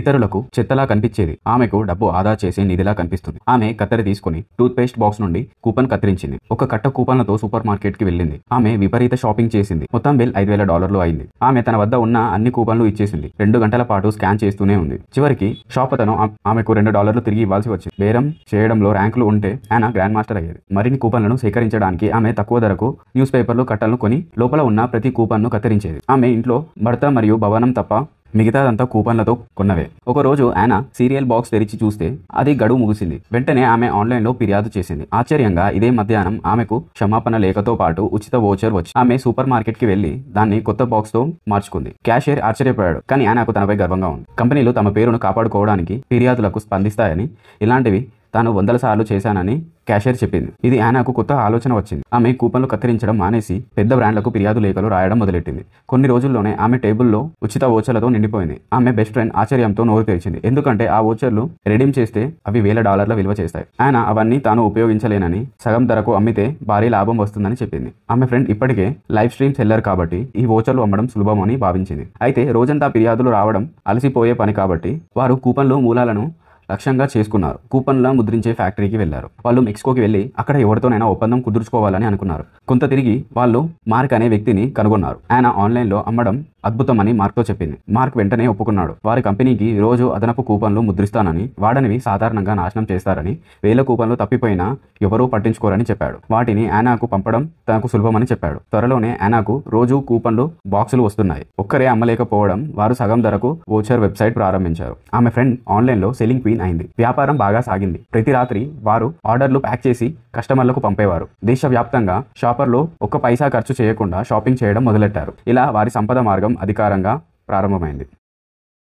ఇతరులకు చెత్తలా కనిపించేది ఆమెకు డబ్బు ఆదా చేసే నిధిలా కనిపిస్తుంది. ఆమె కత్తెర తీసుకుని టూత్ పేస్ట్ బాక్స్ నుండి కూపన్ కత్తిరించింది. ఒక కట్ట కూపన్లతో సూపర్ మార్కెట్ కి వెళ్ళింది. ఆమె విపరీత షాపింగ్ చేసింది. మొత్తం బిల్ $5,000 అయింది. ఆమె తన వద్ద ఉన్న అన్ని కూపన్లు ఇచ్చేసింది. 2 గంటల పాటు స్కాన్ చేస్తూనే ఉంది. చివరికి షాప్ అతను ఆమెకు $2 తిరిగి ఇవ్వాల్సి వచ్చింది. బేరం చేయడంలో ర్యాంకులు ఉంటే యానా గ్రాండ్ మాస్టర్ అయ్యేది. మరిన్ని కూపన్లను సేకరించడానికి ఆమె తక్కువ ధరకు న్యూస్ పేపర్లు కట్టలను కొని లోపల ఉన్న ప్రతి కూపన్ను కత్తిరించేది. ఆమె ఇంట్లో భర్త మరియు భవనం తప్ప మిగతాదంతా కూపన్లతో కొన్నవే. ఒకరోజు యానా సీరియల్ బాక్స్ తెరిచి చూస్తే అది గడువు ముగిసింది. వెంటనే ఆమె ఆన్లైన్లో ఫిర్యాదు చేసింది. ఆశ్చర్యంగా ఇదే మధ్యాహ్నం ఆమెకు క్షమాపణ లేఖతో పాటు ఉచిత వోచర్ వచ్చి ఆమె సూపర్ మార్కెట్ కి వెళ్లి దాన్ని కొత్త బాక్స్ తో మార్చుకుంది. క్యాషియర్ ఆశ్చర్యపోయాడు. కానీ యానాకు తనపై గర్వంగా ఉంది. కంపెనీలు తమ పేరును కాపాడుకోవడానికి ఫిర్యాదులకు స్పందిస్తాయని, ఇలాంటివి తాను 100 సార్లు చేశానని క్యాషియర్ చెప్పింది. ఇది యానాకు కొత్త ఆలోచన వచ్చింది. ఆమె కూపన్లు కత్తిరించడం మానేసి పెద్ద బ్రాండ్లకు ఫిర్యాదు లేఖలు రాయడం మొదలెట్టింది. కొన్ని రోజుల్లోనే ఆమె టేబుల్లో ఉచిత వోచర్లతో నిండిపోయింది. ఆమె బెస్ట్ ఫ్రెండ్ ఆశ్చర్యంతో నోరు తెరిచింది. ఎందుకంటే ఆ వోచర్లు రెడీమ్ చేస్తే అవి $1,000 విలువ చేస్తాయి. యానా అవన్నీ తాను ఉపయోగించలేనని, సగం ధరకు అమ్మితే భారీ లాభం వస్తుందని చెప్పింది. ఆమె ఫ్రెండ్ ఇప్పటికే లైవ్ స్ట్రీమ్ సెల్లర్ కాబట్టి ఈ వోచర్లు అమ్మడం సులభమని భావించింది. అయితే రోజంతా ఫిర్యాదులు రావడం అలసిపోయే పని కాబట్టి వారు కూపన్లు మూలాలను లక్ష్యంగా చేసుకున్నారు. కూపన్ల ముద్రించే ఫ్యాక్టరీకి వెళ్లారు. వాళ్ళు మెక్సికోకి వెళ్లి అక్కడ ఎవరితోనైనా ఒప్పందం కుదుర్చుకోవాలని అనుకున్నారు. కొంత తిరిగి వాళ్ళు మార్క్ అనే వ్యక్తిని కనుగొన్నారు. ఆయన ఆన్లైన్లో అమ్మడం అద్భుతమని మార్క్తో చెప్పింది. మార్క్ వెంటనే ఒప్పుకున్నాడు. వారి కంపెనీకి రోజు అదనపు కూపన్లు ముద్రిస్తానని, వాడనివి సాధారణంగా నాశనం చేస్తారని, 1000 కూపన్లు తప్పిపోయినా ఎవరూ పట్టించుకోరని చెప్పాడు. వాటిని యానాకు పంపడం తనకు సులభమని చెప్పాడు. త్వరలోనే యానాకు రోజు కూపన్లు బాక్సులు వస్తున్నాయి. ఒక్కరే అమ్మలేకపోవడం వారు సగం ధరకు వోచర్ వెబ్సైట్ ప్రారంభించారు. ఆమె ఫ్రెండ్ ఆన్లైన్లో సెల్లింగ్ క్వీన్ అయింది. వ్యాపారం బాగా సాగింది. ప్రతి రాత్రి వారు ఆర్డర్లు ప్యాక్ చేసి కస్టమర్లకు పంపేవారు. దేశవ్యాప్తంగా షాపర్లు 1 పైసా ఖర్చు చేయకుండా షాపింగ్ చేయడం మొదలెట్టారు. ఇలా వారి సంపద మార్గం అధికారంగా ప్రారంభమైంది.